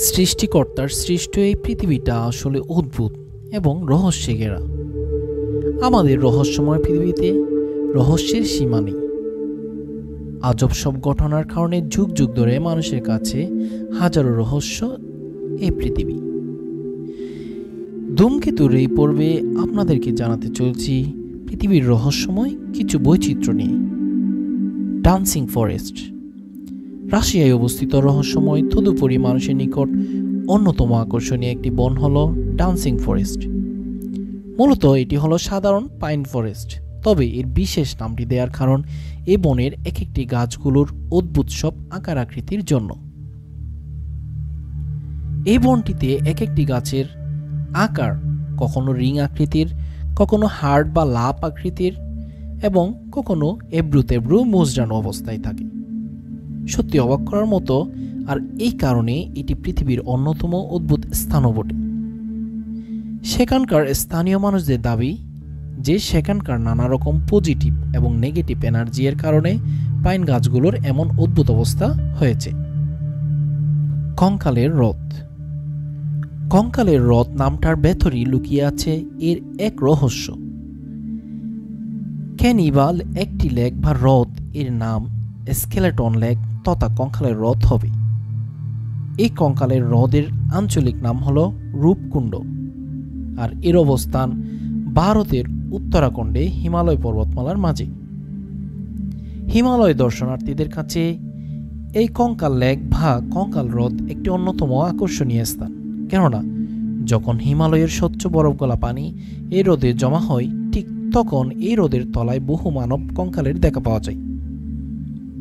সৃষ্টিকর্তার সৃষ্ট এই পৃথিবীটা আসলে অদ্ভুত এবং রহস্যে ঘেরা। আমাদের রহস্যময় পৃথিবীতে রহস্যের সীমা নেই। আজব সব ঘটনার কারণে যুগ যুগ ধরে মানুষের কাছে হাজারো রহস্য এই পৃথিবী। ধূমকেতুর এই পর্বে আপনাদেরকে জানাতে চলছি পৃথিবীর রহস্যময় কিছু বৈচিত্র্য নিয়ে। ডান্সিং ফরেস্ট রাশিয়ায় অবস্থিত রহস্যময় তদুপরি মানুষের নিকট অন্যতম আকর্ষণীয় একটি বন হল ডান্সিং ফরেস্ট। মূলত এটি হলো সাধারণ পাইন ফরেস্ট, তবে এর বিশেষ নামটি দেওয়ার কারণ এই বনের এক একটি গাছগুলোর অদ্ভুত সব আকার আকৃতির জন্য। এই বনটিতে এক একটি গাছের আকার কখনো রিং আকৃতির, কখনো হার্ট বা লাপ আকৃতির এবং কখনো এবড়ো তেবড়ো মোজড়ানো অবস্থায় থাকে। সত্যি অবাক করার মতো, আর এই কারণে এটি পৃথিবীর অন্যতম অদ্ভুত স্থানও বটে। সেখানকার স্থানীয় মানুষদের দাবি যে সেখানকার নানা রকম পজিটিভ এবং নেগেটিভ এনার্জি এর কারণে পাইন গাছগুলোর এমন অদ্ভুত অবস্থা হয়েছে। কঙ্কালের হ্রদ। কঙ্কালের হ্রদ নামটার ভেতরই লুকিয়ে আছে এর এক রহস্য। ক্যানিবাল একটি লেক বা হ্রদ এর নাম স্কেলেটন লেক তথা কঙ্কালের হ্রদ হবে। এই কঙ্কালের হ্রদের আঞ্চলিক নাম হল রূপকুণ্ড, আর এর অবস্থান ভারতের উত্তরাখণ্ডে হিমালয় পর্বতমালার মাঝে। হিমালয় দর্শনার্থীদের কাছে এই কঙ্কাল লেক বা কঙ্কাল হ্রদ একটি অন্যতম আকর্ষণীয় স্থান, কেননা যখন হিমালয়ের স্বচ্ছ বরফ গলা পানি এই হ্রদে জমা হয়, ঠিক তখন এই হ্রদের তলায় বহু মানব কঙ্কালের দেখা পাওয়া যায়।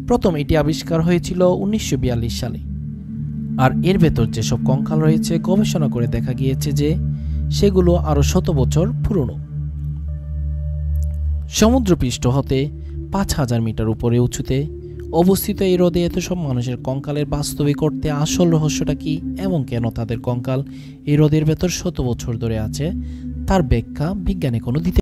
প্রথম এটি আবিষ্কার হয়েছিল 1942 সালে, আর এর ভেতর যেসব কঙ্কাল রয়েছে গবেষণা করে দেখা গিয়েছে যে সেগুলো আরো 100 বছর পুরনো। সমুদ্রপৃষ্ঠ হতে 5000 মিটার উপরে উঁচুতে অবস্থিত এই হ্রদে এত সব মানুষের কঙ্কালের বাস্তবিক অর্থে আসল রহস্যটা কি এবং কেন তাদের কঙ্কাল এই হ্রদের ভেতর 100 বছর ধরে আছে, তার ব্যাখ্যা বিজ্ঞানে কোনো দিতে